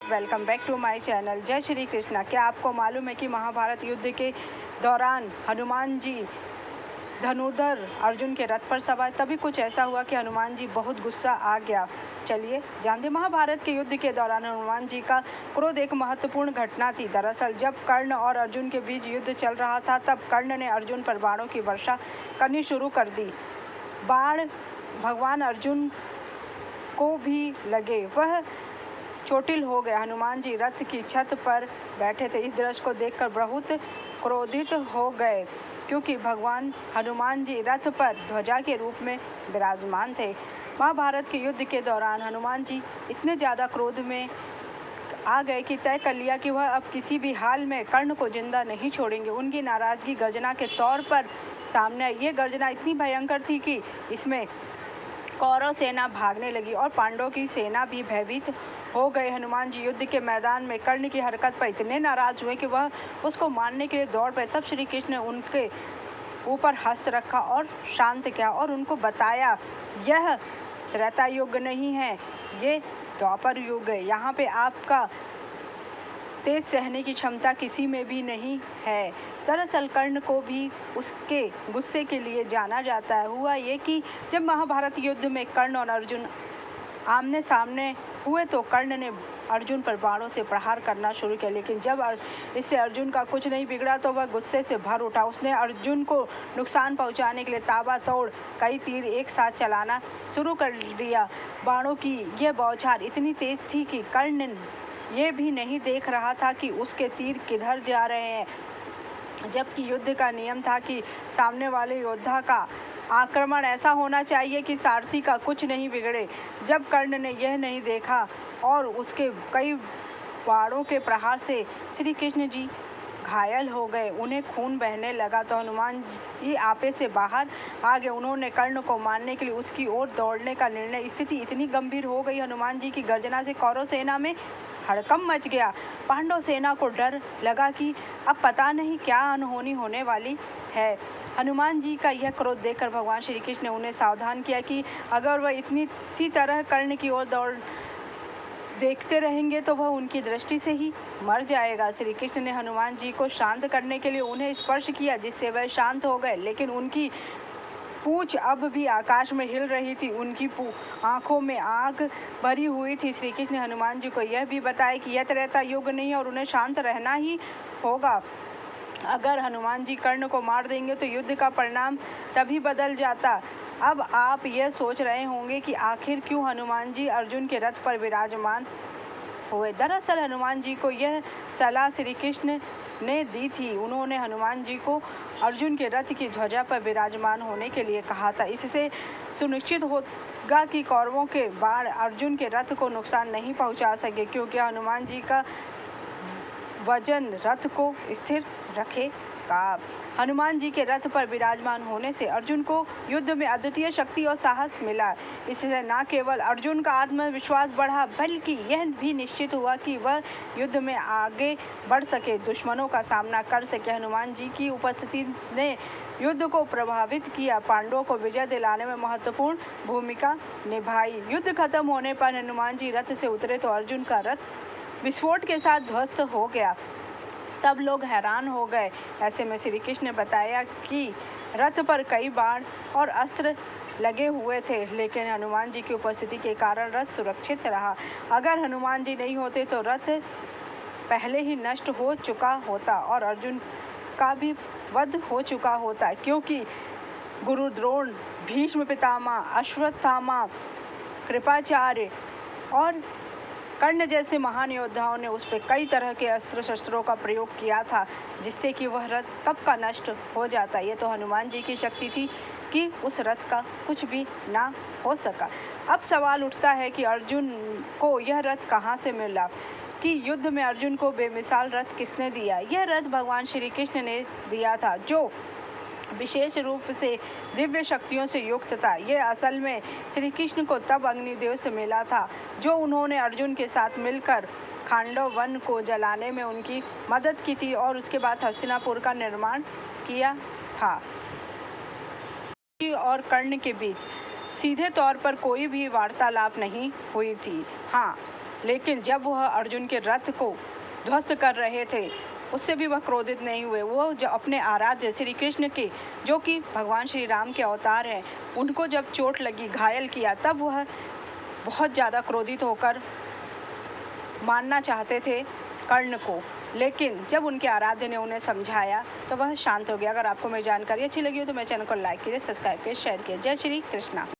Welcome back to my channel. जय श्री कृष्णा। क्या आपको मालूम है कि महाभारत युद्ध के दौरान हनुमान जी धनुर्धर अर्जुन के रथ पर सवार, तभी कुछ ऐसा हुआ कि हनुमान जी बहुत गुस्सा आ गया। चलिए जानते। महाभारत के युद्ध के दौरान हनुमान जी का क्रोध एक महत्वपूर्ण घटना थी। दरअसल जब कर्ण और अर्जुन के बीच युद्ध चल रहा था, तब कर्ण ने अर्जुन पर बाणों की वर्षा करनी शुरू कर दी। बाण भगवान अर्जुन को भी लगे, वह चोटिल हो गए। हनुमान जी रथ की छत पर बैठे थे। इस दृश्य को देखकर बहुत क्रोधित हो गए, क्योंकि भगवान हनुमान जी रथ पर ध्वजा के रूप में विराजमान थे। महाभारत के युद्ध के दौरान हनुमान जी इतने ज़्यादा क्रोध में आ गए कि तय कर लिया कि वह अब किसी भी हाल में कर्ण को जिंदा नहीं छोड़ेंगे। उनकी नाराजगी गर्जना के तौर पर सामने आई। ये गर्जना इतनी भयंकर थी कि इसमें कौरव सेना भागने लगी और पांडवों की सेना भी भयभीत हो गए। हनुमान जी युद्ध के मैदान में कर्ण की हरकत पर इतने नाराज हुए कि वह उसको मारने के लिए दौड़ पड़े। तब श्री कृष्ण ने उनके ऊपर हस्त रखा और शांत किया और उनको बताया, यह त्रेता युग नहीं है, ये द्वापर युग है। यहाँ पे आपका तेज सहने की क्षमता किसी में भी नहीं है। दरअसल कर्ण को भी उसके गुस्से के लिए जाना जाता है। हुआ ये कि जब महाभारत युद्ध में कर्ण और अर्जुन आमने सामने हुए तो कर्ण ने अर्जुन पर बाणों से प्रहार करना शुरू किया, लेकिन जब इससे अर्जुन का कुछ नहीं बिगड़ा तो वह गुस्से से भर उठा। उसने अर्जुन को नुकसान पहुंचाने के लिए ताबड़तोड़ कई तीर एक साथ चलाना शुरू कर दिया। बाणों की यह बौछार इतनी तेज थी कि कर्ण ये भी नहीं देख रहा था कि उसके तीर किधर जा रहे हैं, जबकि युद्ध का नियम था कि सामने वाले योद्धा का आक्रमण ऐसा होना चाहिए कि सारथी का कुछ नहीं बिगड़े। जब कर्ण ने यह नहीं देखा और उसके कई बाणों के प्रहार से श्री कृष्ण जी घायल हो गए, उन्हें खून बहने लगा, तो हनुमान जी आपे से बाहर आ गए। उन्होंने कर्ण को मारने के लिए उसकी ओर दौड़ने का निर्णय। स्थिति इतनी गंभीर हो गई, हनुमान जी की गर्जना से कौरव सेना में हड़कंप मच गया। पांडव सेना को डर लगा कि अब पता नहीं क्या अनहोनी होने वाली है। हनुमान जी का यह क्रोध देखकर भगवान श्री कृष्ण ने उन्हें सावधान किया कि अगर वह इसी तरह कर्ण की ओर दौड़ देखते रहेंगे तो वह उनकी दृष्टि से ही मर जाएगा। श्री कृष्ण ने हनुमान जी को शांत करने के लिए उन्हें स्पर्श किया, जिससे वह शांत हो गए, लेकिन उनकी पूंछ अब भी आकाश में हिल रही थी। उनकी आंखों में आग भरी हुई थी। श्री कृष्ण ने हनुमान जी को यह भी बताया कि यह त्रेता युग नहीं है और उन्हें शांत रहना ही होगा। अगर हनुमान जी कर्ण को मार देंगे तो युद्ध का परिणाम तभी बदल जाता। अब आप यह सोच रहे होंगे कि आखिर क्यों हनुमान जी अर्जुन के रथ पर विराजमान हुए। दरअसल हनुमान जी को यह सलाह श्री कृष्ण ने दी थी। उन्होंने हनुमान जी को अर्जुन के रथ की ध्वजा पर विराजमान होने के लिए कहा था। इससे सुनिश्चित होगा कि कौरवों के बाण अर्जुन के रथ को नुकसान नहीं पहुंचा सके, क्योंकि हनुमान जी का वजन रथ को स्थिर रखेगा। हनुमान जी के रथ पर विराजमान होने से अर्जुन को युद्ध में अद्वितीय शक्ति और साहस मिला। इससे न केवल अर्जुन का आत्मविश्वास बढ़ा, बल्कि यह भी निश्चित हुआ कि वह युद्ध में आगे बढ़ सके, दुश्मनों का सामना कर सके। हनुमान जी की उपस्थिति ने युद्ध को प्रभावित किया, पांडवों को विजय दिलाने में महत्वपूर्ण भूमिका निभाई। युद्ध खत्म होने पर हनुमान जी रथ से उतरे तो अर्जुन का रथ विस्फोट के साथ ध्वस्त हो गया। तब लोग हैरान हो गए। ऐसे में श्री कृष्ण ने बताया कि रथ पर कई बाण और अस्त्र लगे हुए थे, लेकिन हनुमान जी की उपस्थिति के कारण रथ सुरक्षित रहा। अगर हनुमान जी नहीं होते तो रथ पहले ही नष्ट हो चुका होता और अर्जुन का भी वध हो चुका होता, क्योंकि गुरु द्रोण, भीष्म पितामह, अश्वत्थामा, कृपाचार्य और कर्ण जैसे महान योद्धाओं ने उस पर कई तरह के अस्त्र शस्त्रों का प्रयोग किया था, जिससे कि वह रथ कब का नष्ट हो जाता। ये तो हनुमान जी की शक्ति थी कि उस रथ का कुछ भी ना हो सका। अब सवाल उठता है कि अर्जुन को यह रथ कहाँ से मिला, कि युद्ध में अर्जुन को बेमिसाल रथ किसने दिया। यह रथ भगवान श्री कृष्ण ने दिया था, जो विशेष रूप से दिव्य शक्तियों से युक्त था। यह असल में श्री कृष्ण को तब अग्निदेव से मिला था, जो उन्होंने अर्जुन के साथ मिलकर खांडव वन को जलाने में उनकी मदद की थी और उसके बाद हस्तिनापुर का निर्माण किया था। और कर्ण के बीच सीधे तौर पर कोई भी वार्तालाप नहीं हुई थी। हाँ, लेकिन जब वह अर्जुन के रथ को ध्वस्त कर रहे थे, उससे भी वह क्रोधित नहीं हुए। वो जो अपने आराध्य श्री कृष्ण के, जो कि भगवान श्री राम के अवतार हैं, उनको जब चोट लगी, घायल किया, तब वह बहुत ज़्यादा क्रोधित होकर मारना चाहते थे कर्ण को। लेकिन जब उनके आराध्य ने उन्हें समझाया तो वह शांत हो गया। अगर आपको मेरी जानकारी अच्छी लगी हो तो मेरे चैनल को लाइक कीजिए, सब्सक्राइब कीजिए, शेयर कीजिए। जय श्री कृष्णा।